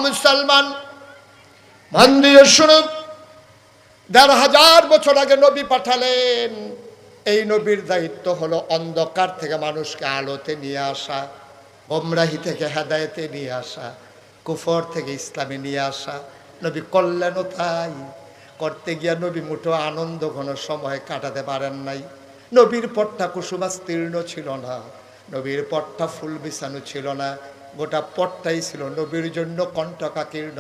মুসলমান, মন দিয়ে শুনুন, ১৫০০ বছর আগে নবী পাঠালেন। এই নবীর দায়িত্ব হলো অন্ধকার থেকে মানুষকে আলোতে নিয়ে আসা, গোমরাহি থেকে হেদায়েতে নিয়ে আসা, কুফর থেকে ইসলামে নিয়ে আসা। নবী করলেনও তাই। করতে গিয়া নবী মুঠো আনন্দ ঘন সময় কাটাতে পারেন নাই। নবীর পট্টা কুসুমাস্তীর্ণ ছিল না, নবীর পট্টা ফুল বিছানো ছিল না, গোটা পট্টাই ছিল নবীর জন্য কণ্টকাকীর্ণ,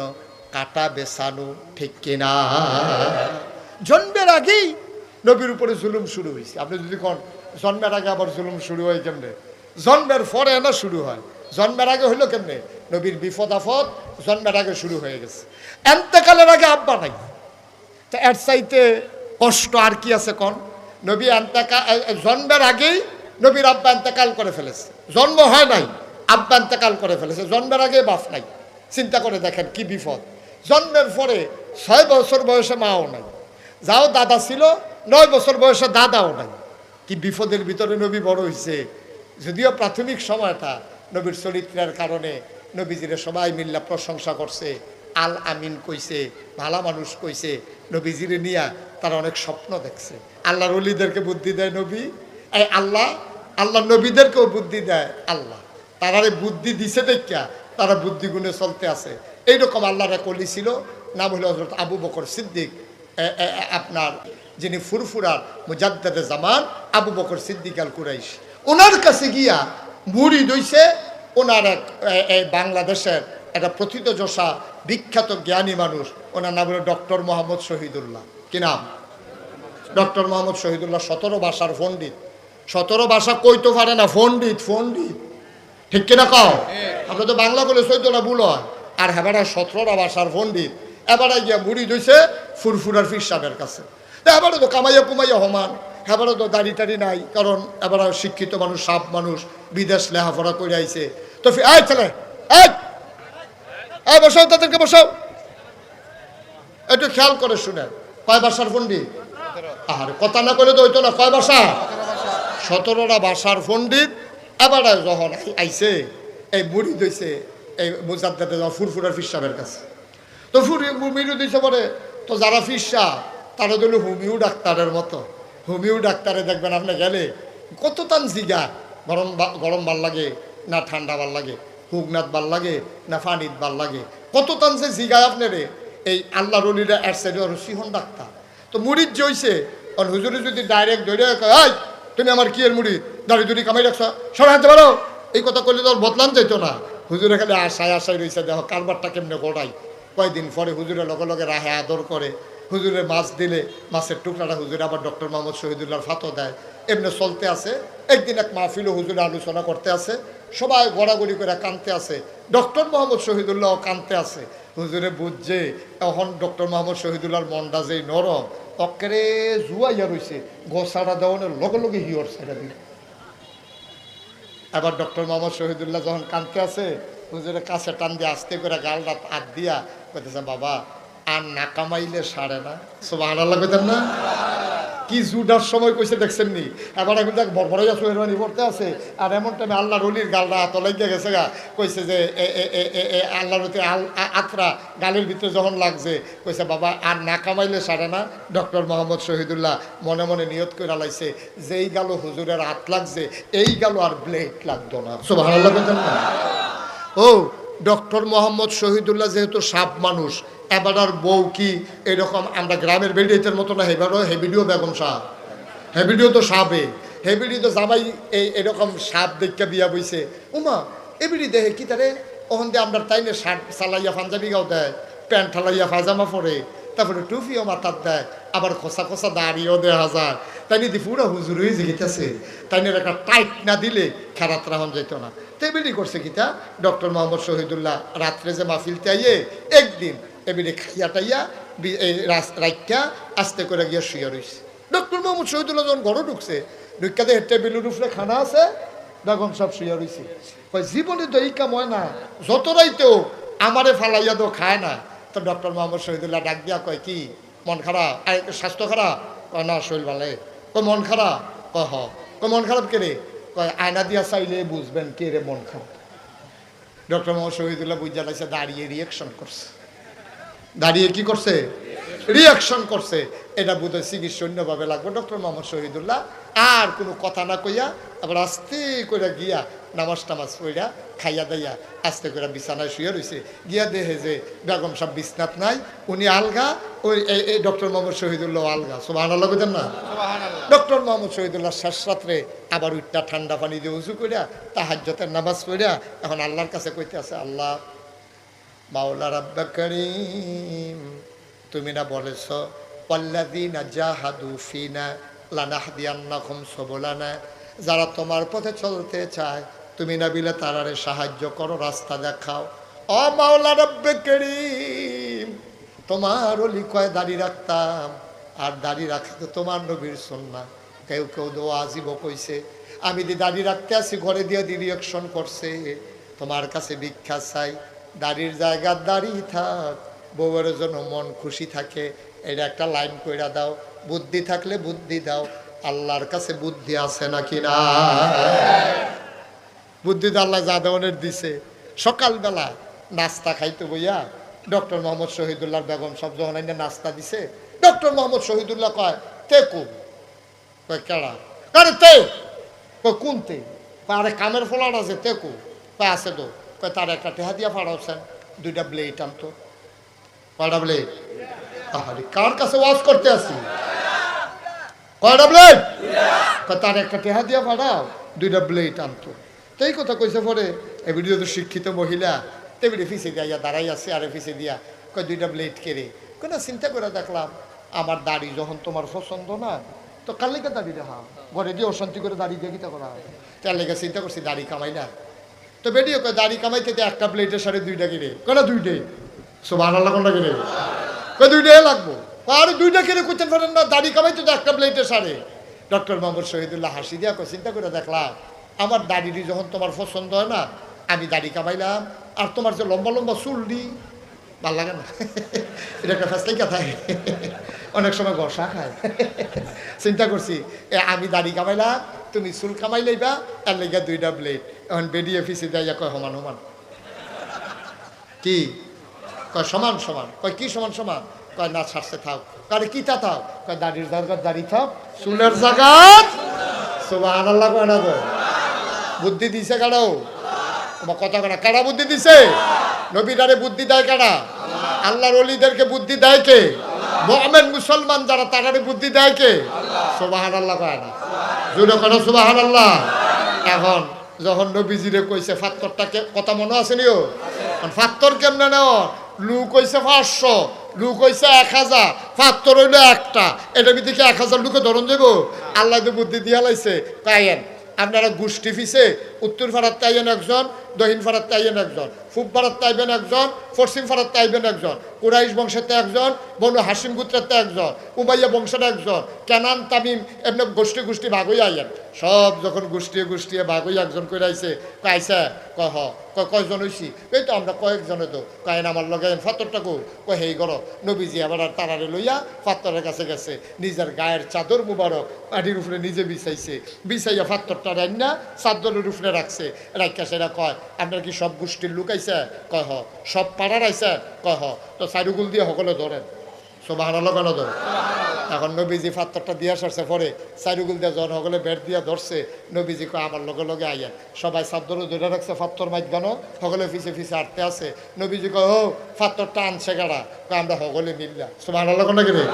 কাটা বেছানো। ঠিক কিনা? জন্মের আগেই নবীর উপরে জুলুম শুরু হয়েছে। আপনি যদি কোন জন্মের আগে আবার জুলুম শুরু হয় কেমনে? জন্মের পরে না শুরু হয়। জন্মের আগে হইলো কেমনে? নবীর বিপদ আপদ জন্মের আগে শুরু হয়ে গেছে। এন্তেকালের আগে আব্বা নাই, তা এর চাইতে কষ্ট আর কি আছে কোন? নবী জন্মের আগেই নবীর আব্বা এন্তেকাল করে ফেলেছে। জন্ম হয় নাই, আব্বা এন্তেকাল করে ফেলেছে। জন্মের আগে বাপ নাই। চিন্তা করে দেখেন কি বিপদ। জন্মের পরে ৬ বছর বয়সে মাও নাই, যাও দাদা ছিল ৯ বছর বয়সে দাদাও নাই। কি বিপদের ভিতরে নবী বড় হয়েছে। যদিও প্রাথমিক সময়টা নবীর চরিত্রের কারণে নবীজিরে সবাই মিল্লা প্রশংসা করছে, আল আমিন কইছে, ভালা মানুষ কইছে। নবীজিরে নিয়া তারা অনেক স্বপ্ন দেখছে। আল্লাহর ওলিদেরকে বুদ্ধি দেয় নবী, এই আল্লাহ নবীদেরকেও বুদ্ধি দেয় আল্লাহ। তারারে বুদ্ধি দিছে দেখিয়া তারা বুদ্ধি গুণে চলতে আছে। এইরকম আল্লাহর এক ওলি ছিল, নাম হলো হযরত আবু বকর সিদ্দিক। আপনার যিনি ফুরফুরার মুজাদ্দেদে জামান আবু বকর সিদ্দিক আল কুরাইশ, ওনার কাছে গিয়া মুরিদ হইছে ওনার এক বাংলাদেশের একটা প্রথিতযশা বিখ্যাত জ্ঞানী মানুষ। ওনার নাম হলো ডক্টর মোহাম্মদ শহীদুল্লাহ। কি নাম? ডক্টর মোহাম্মদ শহীদুল্লাহ। 17 ভাষার পণ্ডিত। 17 ভাষা কইতে পারে না, পণ্ডিত। ঠিক কিনা কও? আমরা তো বাংলা বলে 14টা ভুল হয়, আর হেবারা 17টা ভাষার পণ্ডিত। এবারে গিয়া মুরিদ হইছে ফুরফুরার পীর সাহেবের কাছে। তা এবারে তো কামাইয়া কুমাইয়া হমান, এবারে তো দাড়ি টাড়ি নাই, কারণ এবারে শিক্ষিত মানুষ, সাপ মানুষ, বিদেশ লেখাপড়া করে আইছে। তো এই ছেলে, এই বসাও, তাদেরকে বসাও, একটু খেয়াল করে শুনে। কয় ভাষার পণ্ডিত? আর কথা না করে তো হইতো না। কয় ভাষা? 17টা ভাষার পণ্ডিত। এবারে যখন আইছে এই মুরিদ হইছে এই মুজাদ্দেদে ফুরফুরার পীর সাহেবের কাছে। তো মুরিদ হইছে পরে তো যারা পীর সাহেব তারা দিল হোমিও ডাক্তারের মতো। হোমিও ডাক্তারে দেখবেন আপনি গেলে কত তান জিগা, গরম ভাল লাগে না ঠান্ডা ভাল লাগে, হুগনাথ ভাল লাগে না ফানিত ভাল লাগে, কত তান যে জিগায় আপনারে। এই আল্লাহ রলিরা এর সাইডে সিহন ডাক্তার। তো মুরিদ যে হইছে, কারণ হুজুরে যদি ডাইরেক্ট ধরে এই তুমি আমার কি এর মুরিদ, দাড়ি দুড়ি কামাই রাখছ, সবাই হাতে পারো, এই কথা করলে তো বদলান যাইতো না। হুজুরে খালি আশায় রয়েছে, দেখো কারবারটা কেমনে গোড়াই। কয়দিন পরে হুজুরে লগে লগে রাহে আদর করে, হুজুরে মাছ দিলে মাছের টুকরাটা হুজুরে আবার ডক্টর মোহাম্মদ শহীদুল্লাহর ফাতো দেয়। এমনি চলতে আছে। একদিন এক মাহফিলও হুজুরে আলোচনা করতে আছে, সবাই গড়াগড়ি করে কানতে আছে, ডক্টর মোহাম্মদ শহীদুল্লাহ কানতে আছে। হুজুরে বুঝছে এখন ডক্টর মোহাম্মদ শহীদুল্লাহর মনটা যেই নরম, অক্কেরে জুয়াইয়া রয়েছে, গোসাটা দেওয়ানের লগে লগে হিওর ছেড়ে দিল। এবার ডক্টর মোহাম্মদ শহীদুল্লাহ যখন কানতে আছে, হুজুরের কাছে টান দিয়ে আস্তে করে গালটা হাত দিয়া কইতেছে, বাবা আর না কামাইলে সারে না। সুবহানাল্লাহ কইতেন না? কি জুডার সময় কইছে দেখছেন নি? এবার এখন দেখ বড়বড়াইয়া সোহেরবানি পড়তে আছে, আর এমন টাইমে আল্লাহর ওলির গালটা হাত লাগিয়ে গেছে গা। কইছে যে আল্লাহর আত্রা গালের ভিতরে যখন লাগছে, কইছে বাবা আর না কামাইলে সারে না। ডক্টর মোহাম্মদ শহীদুল্লাহ মনে মনে নিয়ত করে লাইছে, যেই গালো হুজুরের হাত লাগছে এই গালো আর ব্লেড লাগতো না। সুবহানাল্লাহ কইতেন না? ও ডক্টর মোহাম্মদ শহীদুল্লাহ যেহেতু সাপ মানুষ, এবার আর বউ কি এরকম আমরা গ্রামের বেডিয়েতের মতো না, এবারও হেবিডিও বেগম সাপ, হেবিডিও তো সাপে, হেবিডি তো জামাই এরকম সাপ দেখে বিয়া বইছে। উমা এবিডি দেহে কি তারে ওখান দিয়ে আমরা তাইলে শার্ট চালাইয়া পাঞ্জাবি গাও দেয়, প্যান্ট ঠালাইয়া পায়জামা পরে, তারপরে টুপিও মাথার দেয়, আবার খোসা খোসা দাড়িও দেওয়া যায়। তাই নিয়ে পুরো হুজুর হয়ে যেতেছে, তাই নিয়ে একটা টাইট না দিলে খেরাত রাহন যেত না। তেবিডি করছে কিতা ডক্টর মোহাম্মদ শহীদুল্লাহ রাত্রে যে মাহফিলতে আইয়ে একদিন এবিডি খাইয়া টাইয়া রাইকা আস্তে করে গিয়ে শুয়ে রয়েছে। ডক্টর মোহাম্মদ শহীদুল্লাহ যখন ঘরে ঢুকছে, ঢুকাতে টেবিলের উপরে খানা আছে, বেগম সব শুয়ে রয়েছে। জীবনে তো এই কাম হয় না, যত রাইতেও আমারে ফালাইয়া তো খায় না। তো ডক্টর মোহাম্মদ শহীদুল্লাহ ডাক দিয়া কয়, কি মন খারাপ? আর স্বাস্থ্য খারাপ? কয় না শরীর ভালো। কয় মন খারাপ? কয় হ। কয় মন খারাপ কে রে? কয় আয়না দিয়া চাইলে বুঝবেন কে রে মন খারাপ। ডক্টর মোহাম্মদ শহীদুল্লাহ বুঝা লাগছে, দাঁড়িয়ে রিয়াকশন করছে। দাঁড়িয়ে কি করছে? রিয়াকশন করছে। এটা বোধহয় চিকিৎসা অন্যভাবে লাগবে। ডক্টর মোহাম্মদ শহীদুল্লাহ আর কোনো কথা না কইয়া আবার আস্তে করে গিয়া নামাজ টামাজ পইরা খাইয়া দাইয়া আস্তে করে বিছানায় শুয়ে রয়েছে। গিয়া দেখে যে বেগম সাহেব বিছনাত নাই, উনি আলগা, ওই ডক্টর মোহাম্মদ শহীদুল্লাহ আলগা। সুবহানাল্লাহ বলেন না? ডক্টর মোহাম্মদ শহীদুল্লাহ শেষ রাত্রে আবার উঠটা ঠান্ডা পানি দিয়ে উজু করিয়া তাহাজ্জুদের নামাজ পড়িয়া এখন আল্লাহর কাছে কইতে আছে, আল্লাহ মাওলা রাব্বা কারীম, তুমি না বলেছ ওয়াল্লাযীনা জাহাদু ফিনা লানাহদিয়ান্নাহুম সুবুলানা, যারা তোমার পথে চলতে চায় তুমি না বিলে তারারে সাহায্য করো, রাস্তা দেখাও। ও মাওলা রাব্বে কারীম, তোমার ওলি কয় দাড়ি রাখতাম, আর দাড়ি রাখতে তোমার নবীর সুন্নাহ। কেউ কেউ দোয়া আজিব কইছে, আমি দি দাড়ি রাখতে আসি ঘরে দিয়ে দি রিয়াকশন করছে। তোমার কাছে ভিক্ষা চাই, দাড়ির জায়গার দাঁড়িয়ে থাক, বউয়ের জন্য মন খুশি থাকে, এটা একটা লাইন কইরা দাও। বুদ্ধি থাকলে বুদ্ধি দাও, আল্লাহর কাছে বুদ্ধি আছে নাকি না? বুদ্ধি তো আল্লাহ যাদবনের দিছে। সকালবেলা নাস্তা খাইতে বইয়া ডক্টর মোহাম্মদ শহীদুল্লাহর বেগম সব যখন নাস্তা দিছে, ডক্টর মোহাম্মদ শহীদুল্লাহ কয় তে কো, কয় কেড়া, আরে তে কয় কোন তে, আরে কামের ফলার আছে তে কো, কয় আছে তো, কয় তার একটা টেহা দিয়া ফাড়াওছেন, দুইটা ব্লেড আনতো। কয়টা ব্লেড? আরে কার কাছে ওয়াজ করতে আসি? কয়টা ব্লেড? তার একটা টেহা দিয়া ফাড়াও, দুইটা ব্লেড আনতো। তো এই কথা কইছে পরে এবিডি তো শিক্ষিত মহিলা, তেবিডি ফিসে দিয়া দাঁড়াই আছে, আরে ফিসে দিয়া কয় দুইটা ব্লেড কেড়ে। কোনো চিন্তা করে দেখলাম আমার দাড়ি যখন তোমার পছন্দ না, তো কার লেগে দাড়ি দেখা ঘরে দিয়ে অশান্তি করে দাড়ি দিয়ে কিতা করা, তার লেগে চিন্তা করছি দাড়ি কামাই না। তো বেডিও কয় দাড়ি কামাইতে একটা ব্লেডের সাড়ে দুইটা কিনে, কেন দুইটাই? সুবহানাল্লাহ, কোনটা কিনে? কয় দুইটাই লাগবো। আর দুইটা কিনে করতে পারেন না, দাড়ি কামাইতে তো একটা ব্লেডের সাড়ে। ডক্টর মোহাম্মদ শহীদুল্লাহ হাসি দিয়া কয় চিন্তা করে দেখলাম আমার দাড়িটি যখন তোমার পছন্দ হয় না, আমি দাড়ি কামাইলাম, আর তোমার যে লম্বা লম্বা চুল দি ভাল লাগে না, এটা একটা ফেসলাই কথা, অনেক সময় ঘষা খায়। চিন্তা করছি আমি দাড়ি কামাইলাম, তুমি চুল কামাই লইবা, তার লেগে দুইটা ব্লেড। এখন বেডিয়ে ফিসে দেয় কয় সমান সমান। কি কয়? সমান সমান। কয় কি সমান সমান? কয় না ছাড়ছে থাক। আরে কিতা থাক? কয় দাড়ির জায়গার দাড়ি থাক, চুলের জায়গা। সুবহানাল্লাহ কয় না? কয় বুদ্ধি দিছে কারাও? তোমার কথা কারা কারা বুদ্ধি দিছে? নবীরারে বুদ্ধি দেয় কারা? আল্লাহর ওলিদেরকে বুদ্ধি দেয় কে? মুমিন মুসলমান যারা তারারে বুদ্ধি দেয় কে? সুবহানাল্লাহ কয় না? জোরে করো সুবহানাল্লাহ। এখন যখন নবীজিরে কইছে ফাত্তরটাকে, কথা মনে আছে নিও? ফাত্তর কেমনে নেও? লুক হইছে 500, লুক হইছে 1000, ফাত্তর হইলো একটা। এটা ভিতরে 1000 লুকে ধরন যাব? আল্লাহ তো বুদ্ধি দিয়া লাইছে। কায়েন আপনারা গোষ্ঠী ফিসে উত্তর ফাড়ার তাইবেন একজন, দক্ষিণ ফাড়ার তাইবেন একজন, পূব ফাড়ার তাইবেন একজন, পশ্চিম ফাড়ার তাইবেন একজন, কুরাইশ বংশেতে একজন, বনু হাসিম গোত্রেতে একজন, উমাইয়া বংশের একজন, কেনান তামিম, এমনি গোষ্ঠী গোষ্ঠী ভাগ হয়ে আইয়েন। সব যখন গোষ্ঠী গোষ্ঠী ভাগ হয়ে একজন করে আইছে, কাইছে কহ কয়জন হইছি? এই তো আমরা কয়েকজনে তো। কায়েন আমার লগে ফাত্তরটা কো, কয় হেই করো। নবীজি আবার আর তারারে লইয়া ফাত্তরের কাছে গেছে, নিজের গায়ের চাদর মুবারক মাটির উপরে নিজে বিছাইছে, বিছাইয়া ফাত্তরটা রান্না চাদরের উপরে রাখছে। রাখা সেটা কয় আপনার কি সব গোষ্ঠীর লোক আইছে? কয় হ। সব পাড়ার আইছে? কয় হ। তো চারুগুল দিয়ে সকলে ধরেন। সুবহানাল্লাহ কেন ধরে? এখন নবীজি ফাত্তরটা দিয়া সারছে, পরে চারুগুল দিয়ে জন সকলে বেড় দিয়া ধরছে। নবীজি কয় আমার লগে লগে আইয়েন। সবাই চাদরে ধরে রাখছে, ফাত্তর মাইত গানো সকলে ফিসে ফিসে আটতে আছে। নবীজি কয় ও ফাত্তরটা আনছে কারা? কয় আমরা সকলে মিললা। সুবহানাল্লাহ কেন কিনে?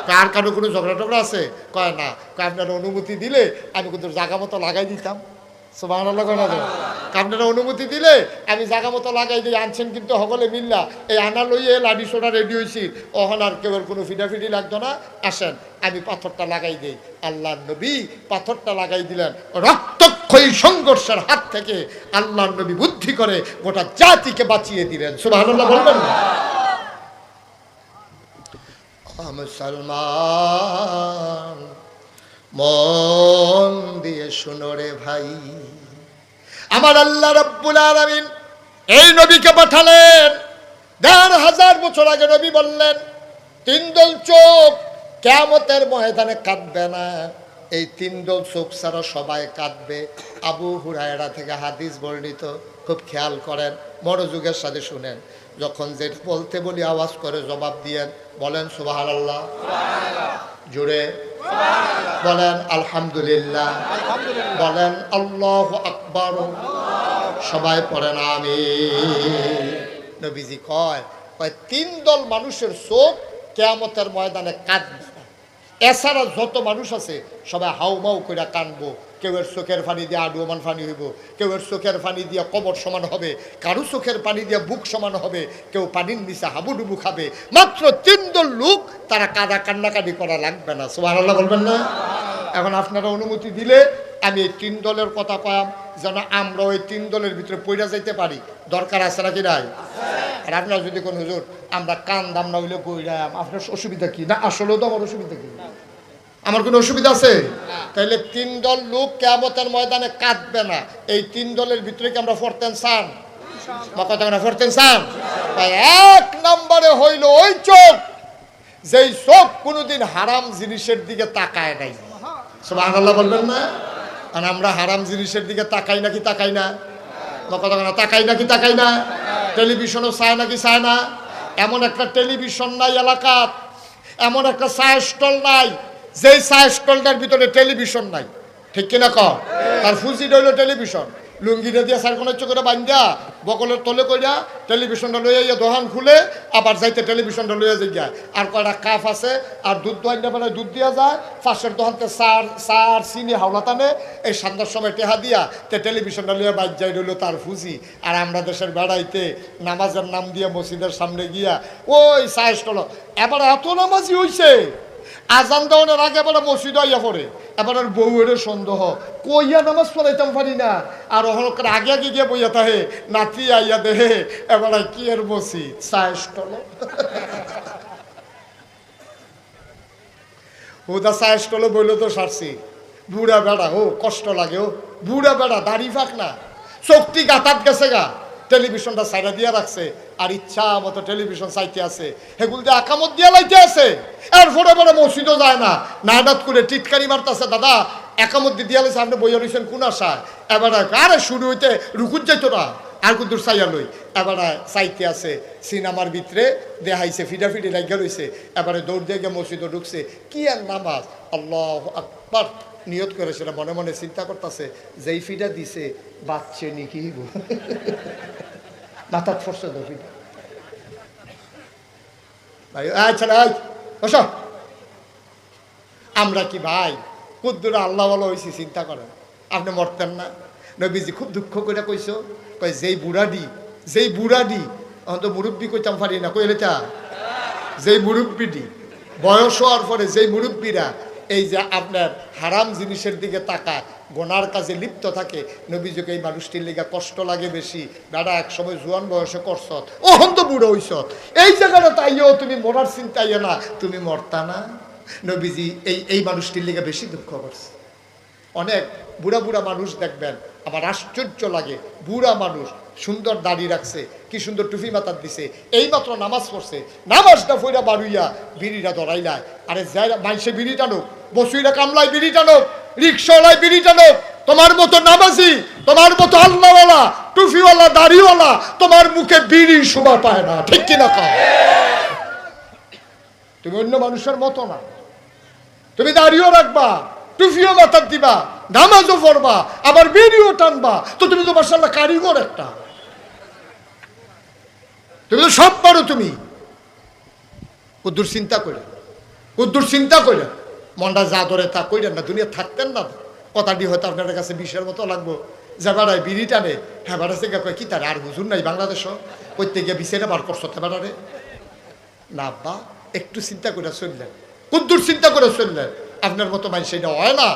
কার কারো কোনো ঝগড়া টগড়া আছে? কয় না। কয় আপনারা অনুমতি দিলে আমি কিন্তু জায়গা মতো লাগাই দিতাম। সুবহানাল্লাহ কেন? আপনারা অনুমতি দিলে আমি জায়গা মতো লাগাই দিই। আনছেন কিন্তু সকলে মিল্লা। এই আনা লইয়ে লাডি সোডা রেডি হয়েছি, ওখান আর কেউ কোনো ফিটাফিটি লাগতো না। আসেন আমি পাথরটা লাগাই দিই। আল্লাহর নবী পাথরটা লাগাই দিলেন। রক্তক্ষয়ী সংঘর্ষের হাত থেকে আল্লাহর নবী বুদ্ধি করে গোটা জাতিকে বাঁচিয়ে দিলেন। সুবহানাল্লাহ বলবেন না? মুসলমান মন দিয়ে শুনো রে ভাই, আমার আল্লাহ রাব্বুল আলামিন এই নবীকে পাঠালেন। ১,৫০০ বছর আগে নবী বললেন 3 দল চোখ কিয়ামতের ময়দানে কাঁদবে না, এই 3 দল চোখ ছাড়া সবাই কাঁদবে। আবু হুরায়রা থেকে হাদিস বর্ণিত, খুব খেয়াল করেন, মনোযোগের সাথে শুনেন। যখন যে বলতে বলি আওয়াজ করে জবাব দিয়েন। বলেন সুবহানাল্লাহ, জোরে বলেন আলহামদুলিল্লাহ, বলেন আল্লাহু আকবার, সবাই পড়েন আমিন। নবীজি কয় তিন দল মানুষের চোখ কিয়ামতের ময়দানে কাঁদবে না। এছাড়া যত মানুষ আছে সবাই হাউমাউ করে কানবো। কেউ এর চোখের পানি দিয়ে আডুমান পানি হইব, কেউ এর চোখের পানি দিয়ে কবর সমান হবে, কারো চোখের পানি দিয়ে বুক সমান হবে, কেউ পানির নিচে হাবুডুবু খাবে। মাত্র তিন দল লোক, তারা কান্নাকাটি করা লাগবে না। সুবহানাল্লাহ বলবেন না? এখন আপনারা অনুমতি দিলে আমি এই তিন দলের কথা কয়াম, যেন আমরা ওই তিন দলের ভিতরে পড়ে যাইতে পারি। দরকার আছে নাকি নাই? আর আপনার যদি কোনো হুজুর আমরা কান্দাম না হইলে বইরাম, আপনার অসুবিধা কি? না আসলেও তো আমার অসুবিধা কি? আমার কোনো অসুবিধা আছে? তাইলে তিন দল লোক কিয়ামতের ময়দানে কাঁদবে না। এই তিন দলের ভিতরে কি আমরা পড়তেন চান? বা কথা না পড়তেন চান? এক নম্বরে হইল ওই চোখ, যেই চোখ কোনোদিন হারাম জিনিসের দিকে তাকায় নাই। সুবহানাল্লাহ বলবেন না? আর আমরা হারাম জিনিসের দিকে তাকাই নাকি তাকাই না? বা কথা না তাকাই নাকি তাকাই না? টেলিভিশনও চায় নাকি চায় না? এমন একটা টেলিভিশন নাই এলাকাত, এমন একটা চা স্টল নাই যেই চা স্টলটার ভিতরে টেলিভিশন নাই। ঠিক কিনা কর? তার ফুজি রইল টেলিভিশন, লুঙ্গিটা দিয়ে সার কোনো করে বান্ধা বকলের তলে কইরা টেলিভিশনটা লইয়া দোকান খুলে আবার যাইতে টেলিভিশনটা লইয়া যাই। আর কয়টা কাপ আছে, আর দুধ দোহাইটা মানে দুধ দিয়া যায়, ফাঁসের দোকানতে চার চিনি হাওলা টানে, এই সন্ধ্যার সময় টেহা দিয়া তে টেলিভিশনটা লইয়া বাইর যাই রইল তার ফুজি। আর আমরা দেশের বেড়াইতে নামাজের নাম দিয়া মসজিদের সামনে গিয়া ওই চা স্টল। এবার এত নামাজি হইছে, আজান দেওয়ানোর আগে এবার মসজিদ আইয়া পড়ে, এবার আর বউয়ের সন্দেহ কইয়া নামাজ পড়াইতাম পারি না, আর ওখানে আগে আগে গিয়ে বইয়া তাহে নাতি আইয়া দেহে এবার কি এর মসজিদ চা স্টল। হুদা চা স্টলে বইলে তো সারছি। বুড়া বেড়া ও কষ্ট লাগে, ও বুড়া বেড়া দাড়ি ফাঁক না, চোখটি গাতাত গেছে গা, টেলিভিশনটা সাইডা দিয়া রাখছে আর ইচ্ছা মতো টেলিভিশন চাইতে আছে, হেগুল দিয়ে আকামত দিয়া লাইতে আছে। আর ফোটা ফোটা মসজিদও যায় না, নাইনাত করে টিটকারি মারতেছে, দাদা একামত দিয়া লাইছে আপনি বইয়া রয়েছেন কোন আশায়? এবার আরে শুরু হইতে রুকুত যাইতো না, আর কুদুর চাইয়া লই এবার চাইতে আছে। সিনেমার ভিতরে দেখাইছে ফিডাফিডি লাগিয়া রয়েছে, এবারে দৌড় দিয়ে গিয়ে মসজিদও ঢুকছে। কি আর নামাজ, আল্লাহু আকবার নিয়ত করে সেটা মনে মনে চিন্তা করতেছে, যেই ফিডা দিছে বাচ্চে নিকি মাথার ফসে দো ফিডা ভাই। আচ্ছা বস, আমরা কি ভাই কুদ্দুরা আল্লাহ বলা হয়েছি চিন্তা করেন? আপনি মরতেন না? নবীজি খুব দুঃখ করে কইছো, কই যেই বুড়াডি অন্ত মুরব্বী কইতাম পারি না, কইলে তা যেই মুরব্বীডি বয়স হওয়ার পরে যেই মুরব্বীরা এই যে আপনার হারাম জিনিসের দিকে তাকায়, গোনার কাজে লিপ্ত থাকে, নবীজিকে এই মানুষটির লেগে কষ্ট লাগে বেশি। দাদা এক সময় জোয়ান বয়সে করছত, ওহন তো বুড়ো হইস, এই জায়গাটা তাইও তুমি মরার চিন্তা ইয়ে না, তুমি মরতা না। নবীজি এই মানুষটির লেগে বেশি দুঃখ করছে। অনেক বুড়া বুড়া মানুষ দেখবেন, আমার আশ্চর্য লাগে, বুড়া মানুষ সুন্দর দাড়ি রাখছে, কি সুন্দর টুপি মাথার দিছে, এইমাত্র নামাজ পড়ছে, নামাজটা ফইরা বাড়ুইয়া বিড়িটা ধরাইলায়। আরে যাই মাইসে বিড়ি টানুক, বসুইরা কামলায় বিড়ি টানুক, রিক্সাওয়ালায় বিড়ি টানুক, তোমার মতো নামাজি, তোমার মতো আল্লাহওয়ালা, টুপিওয়ালা, দাড়িওয়ালা তোমার মুখে বিড়ি শোভা পায় না। ঠিক কিনা কও? তুমি অন্য মানুষের মতো না, তুমি দাড়িও রাখবা, টুপিও মাথার দিবা, নামাজও পড়বা, আবার বিড়িও টানবা, তো তুমি তো মাশাআল্লাহ কারিগর একটা, তুমি তো সব পারো। তুমি কুদ্দুর চিন্তা করে মনটা যা ধরে তা কইলেন না, দুনিয়া থাকতেন না। কথাটি হয়তো আপনার কাছে বিষের মতো লাগবো, যে বেড়ায় বিড়ি টানে, হ্যাঁ বেড়া থেকে কয় কি তার আর হুজুর নাই বাংলাদেশও, করতে গিয়ে বিষেটা বার করছো বেড়ারে না। বা একটু চিন্তা করে চললেন, কুদ্দুর চিন্তা করে চললেন, আপনার মতো মানুষ এটা হয় না,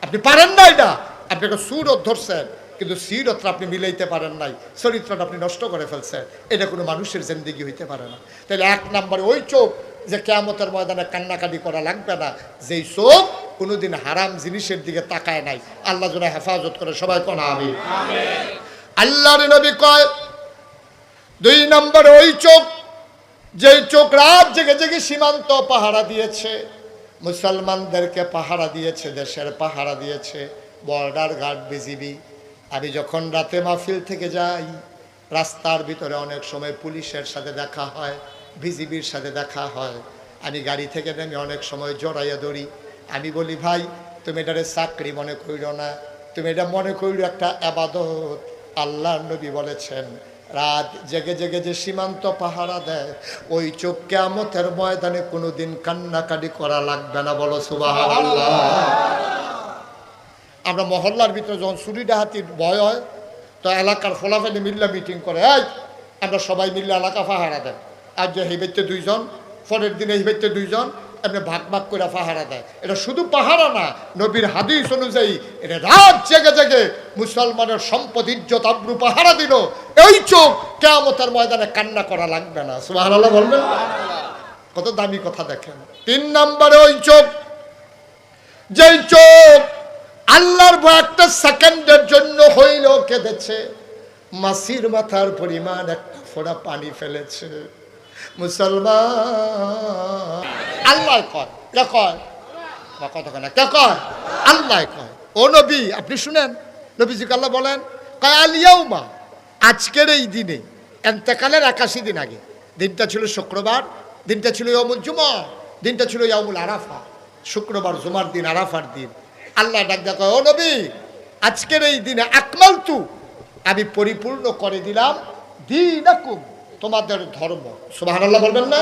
আপনি পারেন না। এটা আপনি একটা সুরত ধরছেন, কিন্তু সিরতটা আপনি মিলাইতে পারেন নাই, চরিত্রটা আপনি নষ্ট করে ফেলছেন। এটা কোনো মানুষের জিন্দেগি হইতে পারে না। তাহলে এক নম্বরে ওই চোখ, যে কিয়ামতের ময়দানে কান্নাকাটি করা লাগবে না, যেই চোখ কোনোদিন হারাম জিনিসের দিকে তাকায় নাই। আল্লাহ যেন হেফাজত করে, সবাই কোন আমিন। আল্লাহর নবী কয় দুই নম্বরে ওই চোখ, যেই চোখ রাত জেগে জেগে সীমান্ত পাহারা দিয়েছে, মুসলমানদেরকে পাহারা দিয়েছে, দেশের পাহারা দিয়েছে, বর্ডার গার্ড, বিজিবি, আমি যখন রাতে মাহফিল থেকে যাই, রাস্তার ভিতরে অনেক সময় পুলিশের সাথে দেখা হয়, বিজিবির সাথে দেখা হয়। আমি গাড়ি থেকে নেমে অনেক সময় জড়াইয়া ধরি। আমি বলি, ভাই তুমি এটারে চাকরি মনে করিও না, তুমি এটা মনে করিল একটা আবাদত। আল্লাহর নবী বলেছেন, রাত জেগে জেগে যে সীমান্ত পাহারা দেয়, ওই চোখ কিয়ামতের ময়দানে কোনোদিন কান্নাকাটি করা লাগবে না। বলো সুবহানাল্লাহ। আমরা মহল্লার ভিতরে যখন চুরি ডাহাতির ভয় হয়, তো এলাকার ফলাফলে মিল্লা মিটিং করে, এই আমরা সবাই মিললে এলাকা পাহারা দেয়। আর যে হিবেতে দুইজন, পরের দিনে হিবেতে দুইজন, এমনি ভাগ ভাগ করে পাহারা দেয়। এটা শুধু পাহারা না, নবীর হাদিস অনুযায়ী এটা রাত জেগে জেগে মুসলমানের সম্পদ ইজ্জত আবরু পাহারা দিল। এই চোখ কিয়ামতের ময়দানে কান্না করা লাগবে না। সুবহানাল্লাহ বলবেন? কত দামি কথা দেখেন। 3 নম্বরে ওই চোখ, যেই চোখ আল্লাহর ভয় একটা সেকেন্ডের জন্য হইলেও কেঁদেছে, মাসির মাথার পরিমাণ একটা ফোঁটা পানি ফেলেছে। মুসলমান আল্লাহ কয়, কে কয়? কথা না, কে কয়? আল্লাহ কয়। ও নবী আপনি শুনেন, নবীজি আল্লাহ বলেন, কয় আল ইয়াউমা, আজকের এই দিনে, এন্তেকালের 81 দিন আগে, দিনটা ছিল শুক্রবার, দিনটা ছিল ইয়াউমুল জুমা, দিনটা ছিল ইয়াউমুল আরাফা। শুক্রবার জুমার দিন, আরাফার দিন। আল্লাহ ডাক দেখো, ও নবী আজকের এই দিনে আকমালতু, আমি পরিপূর্ণ করে দিলাম দীনাকুম, তোমাদের ধর্ম। সুবহানাল্লাহ বলবেন না?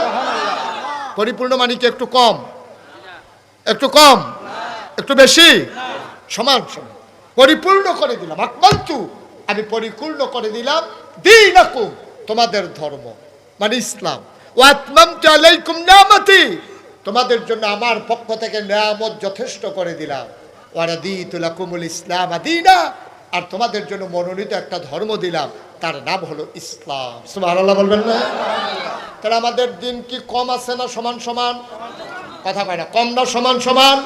পরিপূর্ণ মানে কি একটু কম, একটু কম, একটু বেশি, সমান সমান? পরিপূর্ণ করে দিলাম, আকমালতু, আমি পরিপূর্ণ করে দিলাম দীনাকুম, তোমাদের ধর্ম মানে ইসলাম। ওয়া আতমামতু আলাইকুম নিয়ামতি, তোমাদের জন্য আমার পক্ষ থেকে নিয়ামত যথেষ্ট করে দিলাম। ওয়া রাদিতু লাকুমুল ইসলাম দীনা, আর তোমাদের জন্য মনোনীত একটা ধর্ম দিলাম, তার নাম হলো ইসলাম। সুবহানাল্লাহ বলবেন না? তাহলে আমাদের দিন কি কম আছে না সমান সমান? কথা কয় না, কম না সমান সমান?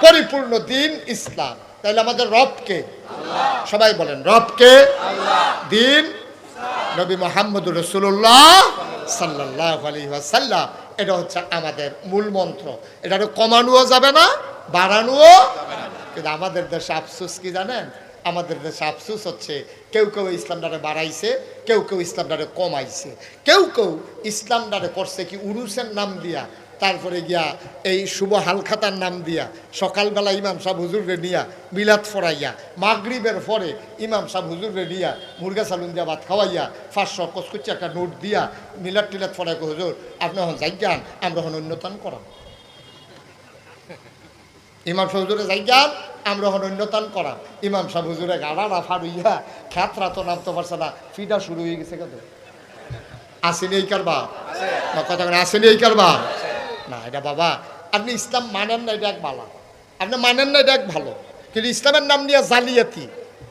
পরিপূর্ণ দিন ইসলাম। তাহলে আমাদের রবকে, সবাই বলেন রবকে, দিন নবী মুহাম্মদুর রাসূলুল্লাহ সাল্লাল্লাহু আলাইহি ওয়াসাল্লাম, এটা হচ্ছে আমাদের মূল মন্ত্র। এটা কমানোও যাবে না, বাড়ানোও। কিন্তু আমাদের দেশে আফসোস কি জানেন? আমাদের দেশে আফসোস হচ্ছে, কেউ কেউ ইসলামটারে বাড়াইছে, কেউ কেউ ইসলামটারে কমাইছে। কেউ কেউ ইসলামটারে করছে কি উরুসের নাম দিয়া, তারপরে গিয়া এই শুভ হালখাতার নাম দিয়া, সকালবেলা ইমাম সাহেব হুজুরে নিয়া মিলাদ ফরাইয়া, মাগরিবের পরে ইমাম সাহেব হুজুরে নিয়া মুরগা সালুন দিয়া ভাত খাওয়াইয়া 500 কচকুচি একটা নোট দিয়া মিলাদ টিলাদ ফরাই, হুজুর আপনি এখন যাইগান, আমরা এখন অন্যতন করাম। ইমাম সাহেব হুজুরে যাইগান, আমরা এখন অন্যতন করাম। ইমাম সাহেব হুজুরে গাড়া ফাড়ুইয়া খ্যাতরা তো নামতে পারছে না, ফিটা শুরু হয়ে গেছে। কত আসেনি এই কারবা, কথা আসেনি এই কারবা না। এটা বাবা আপনি ইসলাম মানেন না, এটা এক বালা। আপনি মানেন না, এটা এক ভালো। কিন্তু ইসলামের নাম নিয়ে জালিয়াতি,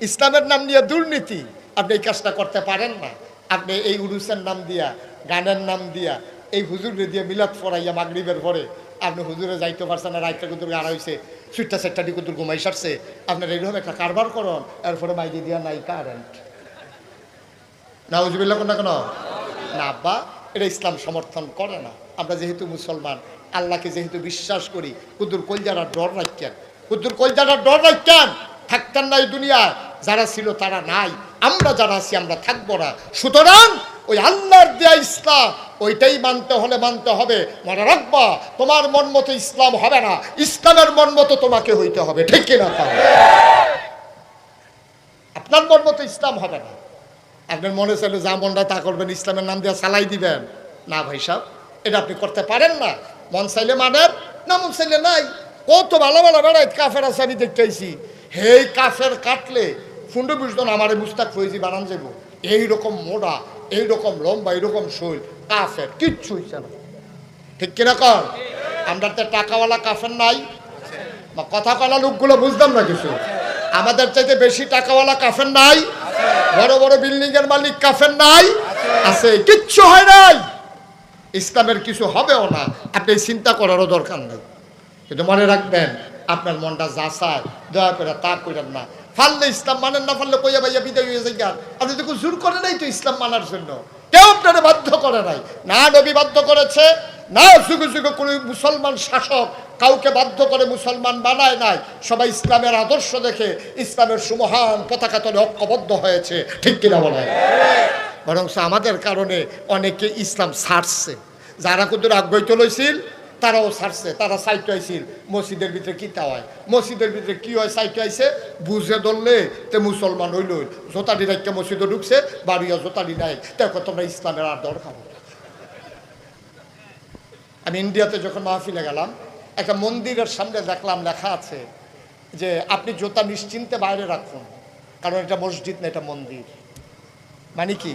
ইসলামের নাম নিয়ে দুর্নীতি, আপনি এই কাজটা করতে পারেন না। আপনি এই উরুসের নাম দিয়া, গানের নাম দিয়া, এই হুজুরে দিয়ে মিলাদ ফরাইয়া মাগরিবের পরে আপনি হুজুরে যাইতে পারছেন না, রাইটটা কুতুর আড়া হয়েছে, 6টা কুতুর ঘুমাই সারছে, আপনার এইরকম একটা কারবার করুন, এরপরে বাইরে দিয়া নাই কারেন্ট। নাউজুবিল্লাহ কোন না কেন? না আব্বা, এটা ইসলাম সমর্থন করে না। আমরা যেহেতু মুসলমান, আল্লাহকে যেহেতু বিশ্বাস করি, কুদ্দুর কলজারা ডর রাখতেন, কুদ্দুর কলজারা ডর রাখতেন, থাকতেন না এই দুনিয়ায়। যারা ছিল তারা নাই, আমরা যারা আছি আমরা থাকবো না। সুতরাং ওই আল্লাহর দেয়া ইসলাম, ওইটাই মানতে হলে মানতে হবে। মনে রাখবা, তোমার মন মতো ইসলাম হবে না, ইসলামের মন মতো তোমাকে হইতে হবে। ঠিক কিনা? আপনার মন মতো ইসলাম হবে না। আপনার মনে চাইলে যা মনটা তা করবেন, ইসলামের নাম দিয়ে চালাই দিবেন না। ভাই সাহেব, এটা আপনি করতে পারেন না। মন চাইলে মানেন, না মন চাইলে নাই। কত ভালো ভালো বেড়াই কাফের আছে, আমি দেখতেছি। হেই কাফের কাটলে ফুন্ডে বুঝতো না, আমারে মুস্তাক ফৈজি বানান যাবো। এইরকম মোড়া, এইরকম লম্বা, এইরকম শৈল কাফের, কিচ্ছু হইছে না। ঠিক কিনা কর? আমরা তো টাকাওয়ালা কাফের নাই, বা কথা কলা লোকগুলো বুঝতাম না কিছু। আমাদের চাইতে বেশি টাকাওয়ালা কাফের নাই, বড় বড় বিল্ডিং এর মালিক কাফের নাই, আছে। কিচ্ছু হয় নাই, ইসলামের কিছু হবেও না। আপনি চিন্তা করারও দরকার নেই। কিন্তু মনে রাখবেন, আপনার মনটা যা চায় দয়া করে তা করেন না। ফাললে ইসলাম মানেন, না ফাললে কইয়া ভাইয়া বিদায় হয়ে যায়। আপনি তো জোর করে নাই তো ইসলাম মানার জন্য, কেউ আপনারা বাধ্য করে নাই। না নবী বাধ্য করেছে, না, যুগে যুগে কোনো মুসলমান শাসক কাউকে বাধ্য করে মুসলমান বানায় নাই। সবাই ইসলামের আদর্শ দেখে ইসলামের সুমহান পতাকা তলে ঐক্যবদ্ধ হয়েছে, ঠিক কিনা বলে? বরং আমাদের কারণে অনেকে ইসলাম ছাড়ছে। যারা কুদুর আগ্রহ লইছিল তারাও ছাড়ছে। তারা সাইট আইছিল মসজিদের ভিতরে কি তা হয়, মসজিদের ভিতরে কি হয় সাইট আইছে বুঝে ধরলে তে মুসলমান হইল। জোতাডি রাখতে মসজিদে ঢুকছে, বাড়িয়া জোতাডি নাই, দেখো তোমরা ইসলামের আর দরকার। আমি ইন্ডিয়াতে যখন মাহফিলে গেলাম, একটা মন্দিরের সামনে দেখলাম লেখা আছে যে আপনি জুতা নিশ্চিন্তে বাইরে রাখুন, কারণ এটা মসজিদ না, এটা মন্দির। মানে কি?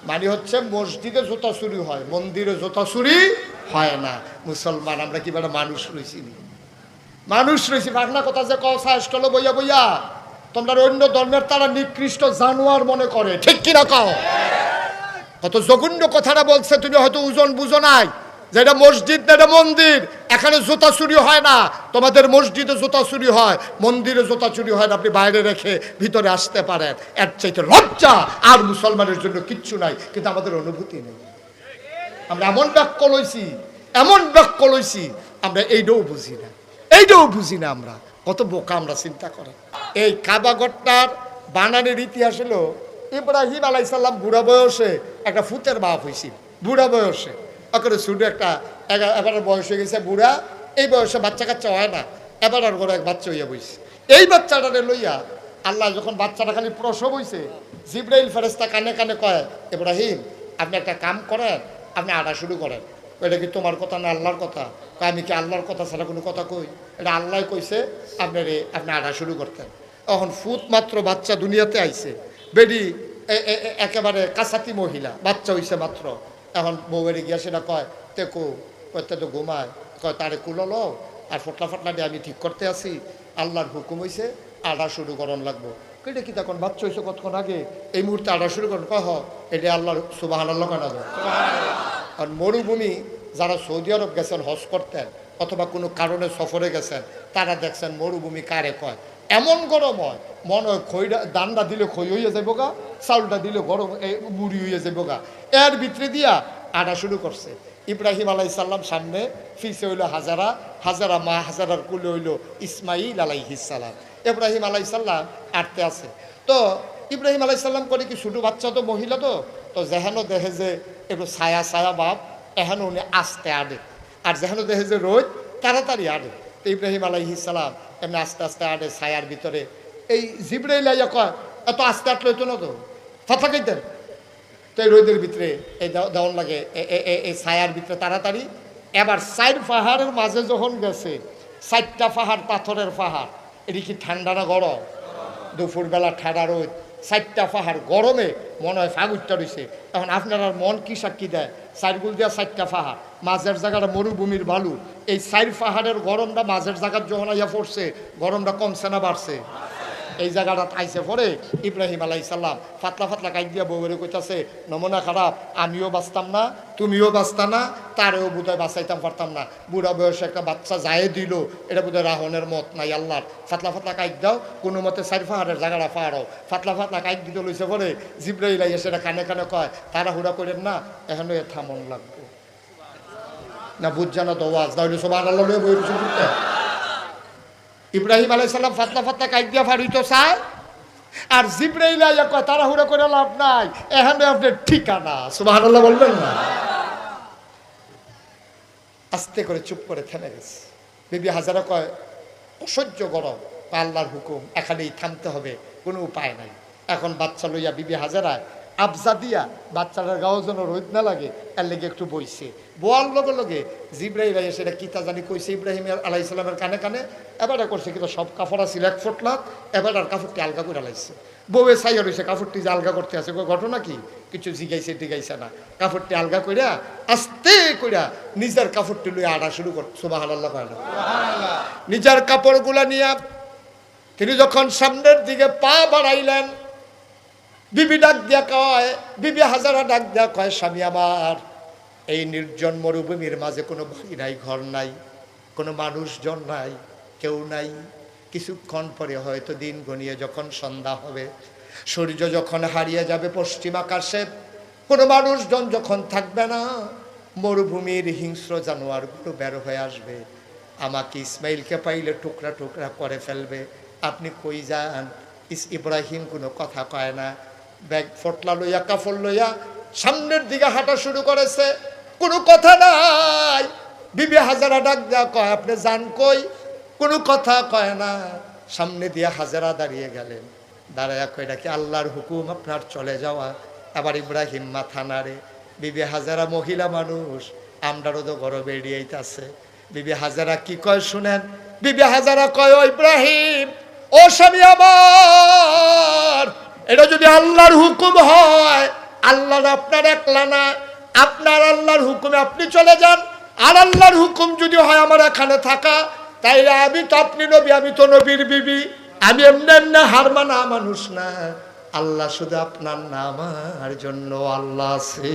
মানে হচ্ছে মসজিদে জুতা চুরি হয়, মন্দিরে জুতা চুরি হয় না। মুসলমান আমরা কি বেটা মানুষ রয়েছি, মানুষ রয়েছি। বাংলা কথা যে কথা আসলো বইয়া বইয়া তোমরা অন্য ধর্মের তারা নিকৃষ্ট জানোয়ার মনে করে, ঠিক কিনা কও? কত জঘন্য কথাটা বলছে, তুমি হয়তো ওজন বুঝো নাই যে এটা মসজিদ না, এটা মন্দির। এখানে জুতা চুরি হয় না। তোমাদের মসজিদে জুতা চুরি হয়, মন্দিরে জুতা চুরি হয় না। আপনি বাইরে রেখে ভিতরে আসতে পারেন, এর চাইতে লজ্জা আর মুসলমানের জন্য কিচ্ছু নাই। কিন্তু আমাদের অনুভূতি নেই। আমরা এমন বাক্য লইছি, এমন বাক্য লইছি, আমরা এইটাও বুঝি না, এইটাও বুঝি না। আমরা কত বোকা, আমরা চিন্তা করেন। এই কাবাগরটার বানানের ইতিহাস হলো ইব্রাহিম আলাইহিস সালাম বুড়া বয়সে একটা ফুতের বাপ হয়েছিল। বুড়া বয়সে ওকে শুধু একটা এবার বয়স হয়ে গেছে বুড়া, এই বয়সে বাচ্চা কাচ্চা হয় না, এবার আর ঘরে এক বাচ্চা হইয়া বইছে। এই বাচ্চাটারে লইয়া আল্লাহ যখন বাচ্চাটা খালি প্রসব হইছে, জিব্রাইল ফেরেশতা কানে কানে কয়, ইব্রাহিম আপনি একটা কাম করেন, আপনি আড়া শুরু করেন। এটা কি তোমার কথা না আল্লাহর কথা? আমি কি আল্লাহর কথা ছাড়া কোনো কথা কই? এটা আল্লাহ কইছে আপনি আড়া শুরু করতেন। এখন ফুট মাত্র বাচ্চা দুনিয়াতে আইছে, বেডি একেবারে কাছাতি মহিলা, বাচ্চা হইছে মাত্র। এখন বউয়ের গিয়া সেটা কয় তেকো, কয়তে তো ঘুমায়, কয় তারে কুলো লো আর ফটলা ফটলা দিয়ে আমি ঠিক করতে আসি, আল্লাহর হুকুম হইছে আড়া শুরু করন লাগবো। এটা কি তখন বাচ্চা হয়েছে কতক্ষণ আগে, এই মুহূর্তে আড়া শুরু করেন? কহ এটা আল্লাহর সুবহানাল্লাহ কানা দেয়। আর মরুভূমি যারা সৌদি আরব গেছেন হজ করতেন অথবা কোনো কারণে সফরে গেছেন, তারা দেখছেন মরুভূমি কারে কয়। এমন গরম হয়, মনে হয় খইটা দানটা দিলে খই হইয়া যাইব গা, চাউলটা দিলে গরম মুড়ি হইয়া যাইব গা। এর ভিতরে দিয়া আড়া শুরু করছে। ইব্রাহিম আলাইহিস সালাম সামনে, ফিসে হইল হাজারা, হাজারা মা হাজারার কুলে হইল ইসমাইল আলাইহিস সালাম। ইব্রাহিম আলাইহিস সালাম আটতে আছে। তো ইব্রাহিম আলাইহিস সালাম করে কি ছোটো বাচ্চা, তো মহিলা তো যেহেন দেখে যে একটু ছায়া ছায়া ভাব, এহেন উনি আস্তে আড়ে, আর যেহেন দেখে যে রোদ তাড়াতাড়ি আড়ে। তো ইব্রাহিম আলাইহিস সালাম এমনি আস্তে আস্তে আড়ে ছায়ার ভিতরে। এই জিব্রাইল আইয়া কয় এত আস্তে আটলে হইতো না তো, ফাঁকা খাইতেন। তো এই রোদের ভিতরে এই দেওয়ান লাগে, এই ছায়ার ভিতরে তাড়াতাড়ি। এবার 4 পাহাড়ের মাঝে যখন গেছে, 4টা পাহাড় পাথরের পাহাড়, এটি কি ঠান্ডা না গরম? দুপুরবেলা ঠান্ডা রোদ, 4টা পাহাড় গরমে মনে হয় ফাগুরটা রয়েছে। এখন আপনার মন কি সাক্ষী দেয়? 4 গুল দিয়া 4টা পাহাড়, মাঝের জায়গাটা মরুভূমির বালু। এই 4 পাহাড়ের গরমটা মাঝের জায়গার যখন আইয়া পড়ছে, গরমটা কমছে না বাড়ছে? এই জায়গাটা আইসে পরে ইব্রাহিম আলাইহিস সালাম ফাতলা ফাতলা কাইট দিয়া বউরে কইতাছে, নমুনা খারাপ, আমিও বাঁচতাম না, তুমিও বাঁচতা না, তারেও বোধহয় বাঁচাইতাম পারতাম না। বুড়া বয়সে একটা বাচ্চা যায় দিল, এটা বোধহয় রাহনের মত নাই আল্লাহর। ফাতলা ফাতলা কাইট দাও, কোনো মতে 4 পাহাড়ের জায়গাটা পাহাড়ও ফাতলা ফাতলা কাইট দিতে লইছে পরে জিব্রাইল আইয়া সেটা কানে কানে কয়, তাড়াহুড়া করেন না, এখনো এ থামন লাগবে না, বুঝ না তো ওয়াজ তাহলে সুবহানাল্লাহ বই করতে। ইব্রাহিম আলাইহিস সালাম ফাতলা ফাতলা কাইট দিয়া ফাড়িতো চায়, আর জিব্রাইল আইয়া কয় তাড়াহুড়া করে লাভ নাই, এখানে আপনার ঠিকানা। সুবহানাল্লাহ বলবেন না? আস্তে করে চুপ করে থেমে গেছে। বিবি হাজারা কয় অসহ্য গরম, আল্লাহর হুকুম, এখানেই থামতে হবে, কোনো উপায় নাই। এখন বাচ্চা লইয়া বিবি হাজারা আবজা দিয়া বাচ্চাটার গাও যেন রোদ না লাগে এর লেগে একটু বইছে। বোয়ার লগে লগে জিব্রাইল আইয়া সেটা কিতা জানি কইছে ইব্রাহিম আলাইহিস সালামের কানে কানে। এবারে করছে কিন্তু সব কাপড় আছিল 1 ফুটলাত, এবার আর কাপড়টি আলগা করে লাইছে। বউয়ে ছাইয়া রয়েছে কাপড়টি যে আলগা করতে আছে, ঘটনা কি? কিছু জিগাইছে টিগাইছে না, কাপড়টি আলগা কইরা আস্তে কইরা নিজের কাপড়টি লইয়া আড়া শুরু করছে। সুবহানাল্লাহ। নিজের কাপড়গুলা নিয়ে তিনি যখন সামনের দিকে পা বাড়াইলেন, বিবি ডাক দিয়া কয়, বিবি হাজারা ডাক দিয়া কয়, স্বামী আমার, এই নির্জন মরুভূমির মাঝে কোনো বাড়ি নাই, ঘর নাই, কোনো মানুষজন নাই, কেউ নাই। কিছুক্ষণ পরে হয়তো দিন ঘনিয়ে যখন সন্ধ্যা হবে, সূর্য যখন হারিয়ে যাবে পশ্চিম আকাশে, কোনো মানুষজন যখন থাকবে না, মরুভূমির হিংস্র জানোয়ারগুলো বের হয়ে আসবে, আমাকে ইসমাইলকে পাইলে টুকরা টুকরা করে ফেলবে। আপনি কই যান? ইব্রাহিম কোনো কথা কয় না, ব্যাগ ফটলা লইয়া কাফল লইয়া সামনের দিকে হাঁটা শুরু করেছে, কোনো কথা নাই। বিবি হাজারা ডাক দেয়া কয় আপনি যান কই? কোনো কথা কয় না। সামনে দিয়ে হাজারা দাঁড়িয়ে গেলেন, দাঁড়ায় কয় এটা কি আল্লাহর হুকুম আপনার চলে যাওয়া? আবার ইব্রাহিম মাথা নাড়ে। বিবি হাজারা মহিলা মানুষ, আমরারও তো ঘর বেরিয়েইতেছে। বিবি হাজারা কি কয় শুনেন। বিবি হাজারা কয় ও ইব্রাহিম, ও স্বামী আমার, এটা যদি আল্লাহর হুকুম হয়, আল্লাহ আপনার একলা না, আপনার আল্লাহর হুকুমে আপনি চলে যান। আর আল্লাহর হুকুম যদি হয় আমার এখানে থাকা, তাইলে আমি তো আপনি নবী, আমি তো নবীর বিবি, আমি এমনি এমনি হার মানা মানুষ না। আল্লাহ শুধু আপনার নাম, আর জন্য আল্লাহ আছে।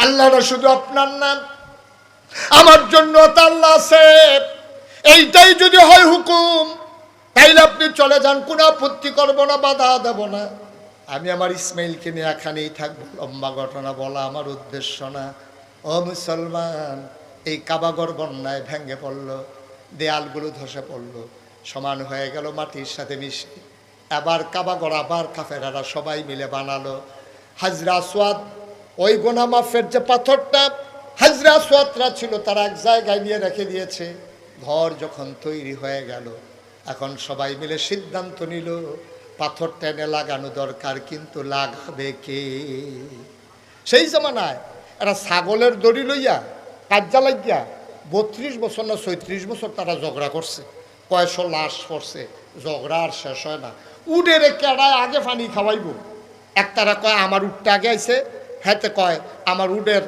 আল্লাহরা শুধু আপনার নাম, আমার জন্য তো আল্লাহ আছে। এইটাই যদি হয় হুকুম, তাইলে আপনি চলে যান, কোনো আপত্তি করবো না, বাধা দেব না। আমি আমার ইসমাইলকে নিয়ে এখানেই থাকবো। লম্বা ঘটনা বলা আমার উদ্দেশ্য না। ও মুসলমান, এই কাবাগর বন্যায় ভেঙে পড়লো, দেয়ালগুলো ধসে পড়লো, সমান হয়ে গেল মাটির সাথে মিশে। আবার কাবাগর আবার কাফেরারা সবাই মিলে বানালো। হাজরা আসওয়াদ, ওই গোনা মাফের যে পাথরটা হাজরা আসওয়াদরা ছিল, তারা এক জায়গায় নিয়ে রেখে দিয়েছে। ঘর যখন তৈরি হয়ে গেল, এখন সবাই মিলে সিদ্ধান্ত নিল পাথর টেনে লাগানো দরকার, কিন্তু লাগাবে কে? সেই জমানায় একটা ছাগলের দড়ি লইয়া কাজ্জা লাগিয়া 32 বছর না 36 বছর তারা ঝগড়া করছে, কয়শো লাশ পড়ছে, ঝগড়া আর শেষ হয় না। উডের কেডায় আগে পানি খাওয়াইব, একতারা কয় আমার উঠটা আগে আইছে, হাতে কয় আমার উডের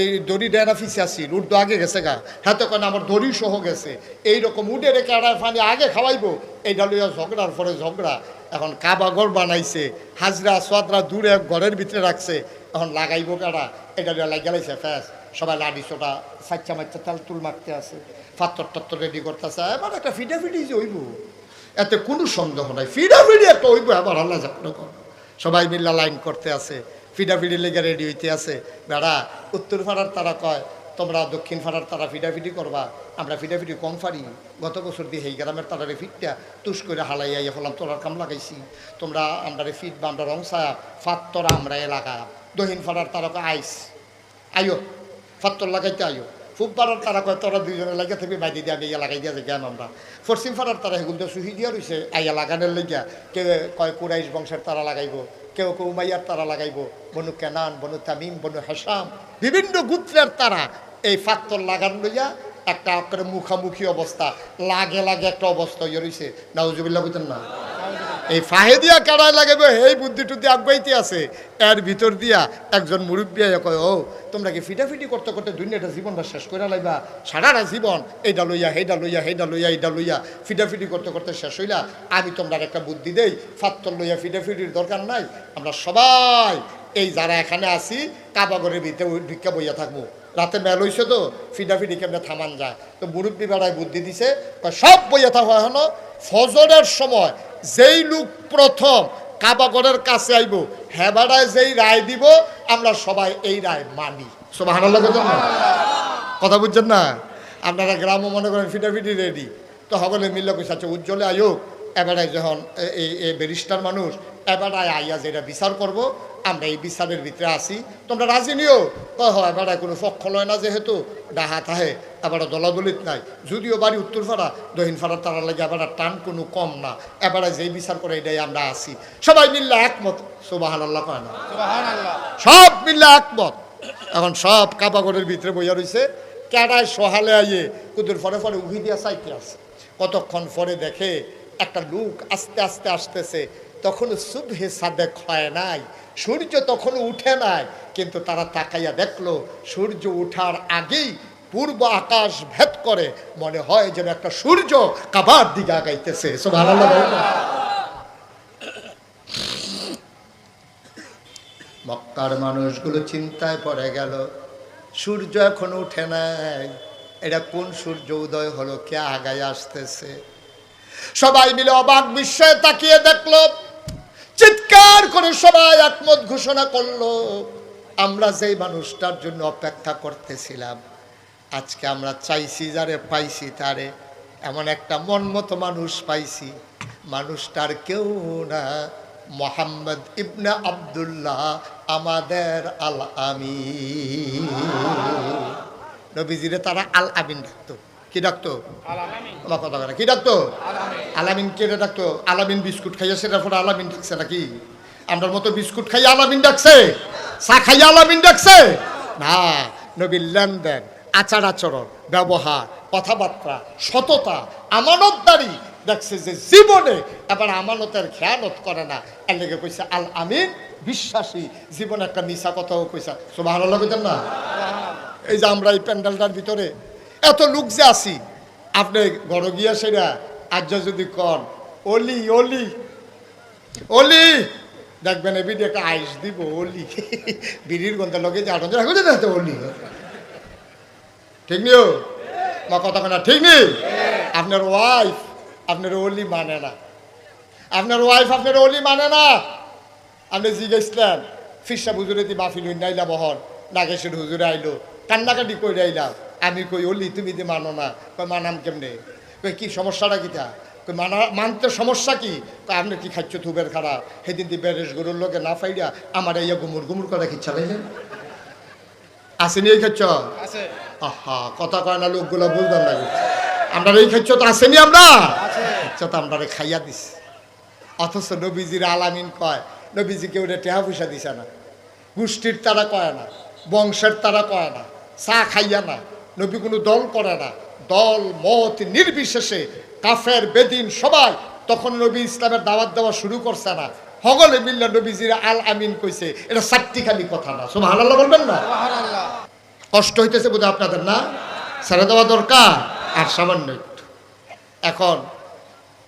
এই দড়ি ডেরা ফিসে আসি, উড তো আগে গেছে গা, হাতে কয় আমার দড়ি সহ গেছে। এইরকম উডের কেডায় পানি আগে খাওয়াইব, এইটা লইয়া ঝগড়ার পরে ঝগড়া। এখন কাবাগর বানাইছে, হাজরা আসওয়াদরা দূরে ঘরের ভিতরে রাখছে, এখন লাগাইব কারা, এটা লাগাইছে ফ্যাস। সবাই লাডি ছোটা সাচ্চা মাচ্চা তাল তুল মারতে আছে, পাত্তর টত্তর রেডি করতেছে। এবার একটা ফিটাফিটি যে হইব, এতে কোনো সন্দেহ নাই, ফিটাফিটি একটা হইব। আবার আল্লাহ যাপন সবাই মিল্লা লাইন করতে আছে, ফিটাফিটি লেগে রেডি হইতে আছে। বেড়া উত্তর পাড়ার তারা কয় তোমরা দক্ষিণ পাড়ার তারা ফিটাফিটি করবা, আমরা ফিটাফিটি কম পারি। গত বছর দিয়ে এই গ্রামের তারারে ফিটটা তুষ করে হালাইয়া হলাম, তোরার কাম লাগাইছি, তোমরা আমরা ফিট বা আমরা রং ছায়া ফাত্তরা আমরা এলাকা। দক্ষিণ পাড়ার তারা কয় আইস আইও ফাত্তর লাগাইতে আইও। ফুব পাড়ার তারা কয় তোরা দুইজনে লাগিয়ে থাকবি, বাইরে দিয়ে আমি ইয়া লাগাই দিয়া জ্ঞান আমরা। পশ্চিম পাড়ার তারা সেগুলো তো সুহি দিয়া রয়েছে আইয়া লাগানোর লেগিয়া। কেউ কয় কুরাইশ বংশের তারা লাগাইব, কেউ কেউ উমাইয়ার তারা লাগাইব, বনু কেনান, বনু তামিম, বনু হাসাম, বিভিন্ন গোত্রের তারা এই ফাত্তর লাগানো লইয়া একটা করে মুখামুখি অবস্থা, লাগে লাগে একটা অবস্থা ইয়ে রয়েছে। নাউজুবিল্লাহ বুঝতেন না? এই ফাহে দিয়া কারায় লাগাবে, এই বুদ্ধি টুদ্ধি আগাইতে আছে। এর ভিতর দিয়া একজন মুরব্বী কয় ও তোমরা কি ফিটাফিটি করতে করতে দুনিয়াটা জীবনটা শেষ করে লাইবা? সারাটা জীবন এইটা লইয়া সেইটা লইয়া সেইটা লইয়া এইটা লইয়া ফিটাফিটি করতে করতে শেষ হইলা। আমি তোমরা একটা বুদ্ধি দেই, ফাত্তর লইয়া ফিটাফিটির দরকার নাই, আমরা সবাই এই যারা এখানে আছি কাবাগরের ভিতরে ভিক্ষা বইয়া থাকবো। রাতে মেল হইছে তো ফিটাফিটি কেমনে থামান যায়। তো মুরব্বী বেড়ায় বুদ্ধি দিছে, সব বইয়া থাকো। এখনো ফজরের সময় যেই লোক প্রথম কাবাগরের কাছে আইব, হেবাড়ায় যেই রায় দিব আমরা সবাই এই রায় মানি। সুবহানাল্লাহ কথা বুঝছেন না? আপনারা গ্রামও মনে করেন ফিটাফিটি রেডি, তো সকলে মিললে কইছে আচ্ছা উজ্জ্বলে আয়োগ এবারায় যখন এই ব্যারিস্টার মানুষ এবারায় আইয়া যেটা বিচার করব, আমরা এই বিচারের ভিতরে আসি, তোমরা রাজি নিও। এবারায় কোনো পক্ষ লয় না, যেহেতু ডাহা থাহে, এবার দলাদলিত নাই। যদিও বাড়ি উত্তর ফাড়া, দক্ষিণ ফাড়ার তারা লাগে এবার টান কোনো কম না, এবারে যেই বিচার করে এটাই আমরা আসি। সবাই মিললে একমত। সুবহানাল্লাহ কয় না? সব মিললে একমত। এখন সব কাবাগরের ভিতরে বইয়া রয়েছে, কেডায় সহালে আইয়ে কুদুর ফরে ফরে উহি দিয়া চাইতে আছে। কতক্ষণ পরে দেখে একটা লোক আস্তে আস্তে আসতেছে। তখন সুবহে সাদেক হয় নাই, সূর্য তখন উঠে নাই, কিন্তু তারা তাকাইয়া দেখলো সূর্য উঠার আগেই পূর্ব আকাশ ভেদ করে মনে হয় যেন একটা সূর্য কাবার দিকে আগাইতেছে। সুবহানাল্লাহ। মক্কার মানুষগুলো চিন্তায় পড়ে গেল, সূর্য এখন উঠে নাই, এটা কোন সূর্য উদয় হলো, কে আগায় আসতেছে? সবাই মিলে অবাক বিস্ময়ে তাকিয়ে দেখলো, চিৎকার করে সবাই একমত ঘোষণা করলো, আমরা যেই মানুষটার জন্য অপেক্ষা করতেছিলাম, আজকে আমরা চাইছি যারে পাইছি তারে, এমন একটা মন মতো মানুষ পাইছি। মানুষটার কেউ না, মোহাম্মদ ইবনে আব্দুল্লাহ, আমাদের আল আমিন। নবীজিরে তারা আল আমিন ডাকতো। কি ডাকতো? আমার কথা বলে কি ডাকতো? আলামিন। কে ডাকতো? আলামিন বিস্কুট খাইয়া সেটার পরে আলামিন ডাকছে নাকি? আমরার মতো বিস্কুট খাইয়া আলামিন ডাকছে? চা খাইয়া আলামিন ডাকছে না। নবীর লেনদেন, আচার আচরণ, ব্যবহার, কথাবার্তা, সততা, আমানতদারি দেখছে যে জীবনে এবার আমানতের খেয়ানত করে না, এর লেগে কইছে আল আমিন, বিশ্বাসী। জীবনে একটা মিশা কথাও কইছা। সুবহানাল্লাহ কইতেন না? এই যে আমরা এই প্যান্ডেলটার ভিতরে এত লোক যে আছি, আপনি ঘরে গিয়া সেরা আজ যদি কন অলি অলি অলি, দেখবেন এ বিডি একটা আইস দিব অলি, বিড়ির গন্ধের লগে যে আটন রাখবে না অলি। ঠিক নিও মা কথা না? ঠিক নেই? আপনার ওয়াইফ আপনার অলি মানে না, আপনার ওয়াইফ আপনার অলি মানে না। আপনি জিজ্ঞেসলেন ফিরসা হুজুরে দি মাহফিল নাইলা বহন, নাগেশ্বর হুজুরে আইলো, কান্নাকাটি করে আইলাম। আমি কই অলি তুমি দি মানো না। কই মানাম কেমনে? কই কি সমস্যাটা কিটা? কই মানতে সমস্যা কি? কই আপনি কি খাচ্ছ থুবের খারাপ? সেদিন দি বেরেস গরুর লোকে না ফাইয়া আমার এই গুমুর গুমুর করে খিচ্ছা লাইলেন। আসেনি এই খাচ্ছ? আহা কথা কয় না লোকগুলো বুঝতাম লাগে। আমরা এই খাচ্ছ তো আসেনি, আমরা আচ্ছা তো আমরা খাইয়া দিস। অথচ নবীজির আলামিন কয়, নবীজি কেউ টেহা পয়সা দিছে না, গোষ্ঠীর তারা কয় না, বংশের তারা কয় না, চা খাইয়া না। নবী কোনো দল করে না, দল মত নির্বিশেষে কাফের বেদিন সবাই তখন নবী ইসলামের দাওয়াত দেওয়া শুরু করছে না, হগলে মিল্লা নবীজির আল আমিন কইছে। এটা চারটিখানি কথা না। সুবহানাল্লাহ বলবেন না? কষ্ট হইতেছে বোধহয় আপনাদের না? ছেড়ে দেওয়া দরকার আর সামান্য একটু। এখন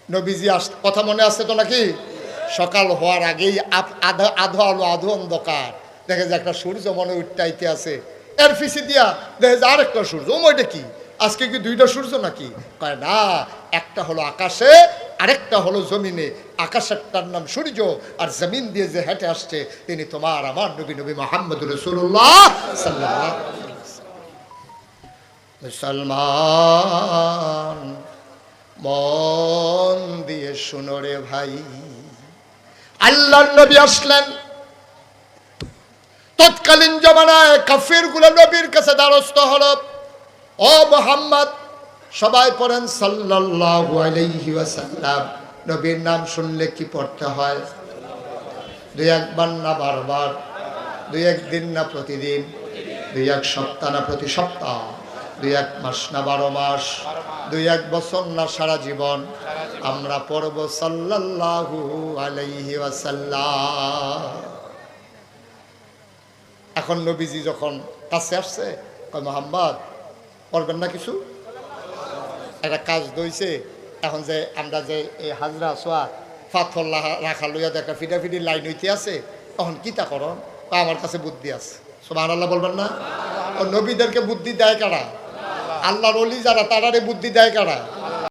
নবীজি কথা মনে আসছে তো নাকি? সকাল হওয়ার আগেই আধো আলো আধো অন্ধকার, দেখে যে একটা সূর্য মনে উঠতে আছে, এর পিছিয়ে দিয়া দেখে যে আরেকটা সূর্য। ওইটা কি? আজকে কি দুইটা সূর্য নাকি? কয় না, একটা হলো আকাশে, আরেকটা হলো জমিনে। আকাশেরটার নাম সূর্য, আর জমিন দিয়ে যে হেঁটে আসছে তিনি তোমার আমার নবী, নবী মুহাম্মদুর রাসূলুল্লাহ সাল্লাল্লাহু আলাইহি ওয়াসাল্লাম। মুসলমান মন দিয়ে শুনো রে ভাই, আল্লাহর নবী আসলেন। তৎকালীন জমানায় কাফির গুলো নবীর কাছে দ্বারস্থ হলো, ও মুহাম্মদ, সবাই পড়েন সাল্লাল্লাহু আলাইহি ওয়াসাল্লাম। নবীর নাম শুনলে কি পড়তে হয়? দুই একবার না বারবার? দুই একদিন না প্রতিদিন? দুই এক সপ্তাহ না প্রতি সপ্তাহ? দুই এক মাস না 12 মাস? দুই এক বছর না সারা জীবন? আমরা পড়ব সাল্লাল্লাহু আলাইহি ওয়াসাল্লাম। এখন নবীজি যখন কাছে আসছে, কয় মুহাম্মদ পড়বেন না কিছু? একটা কাজ দইছে। এখন যে আমরা যে এই হাজরা সোয়া পাথর রাখা লইয়া দেখা ফিটাফিটি লাইন হইতে আছে, তখন কিতা করন? আমার কাছে বুদ্ধি আছে। সুবহানাল্লাহ বলবেন না? ও নবীদেরকে বুদ্ধি দেয় কারা? আল্লাহর ওলি যারা, তারারে বুদ্ধি দেয় কারা?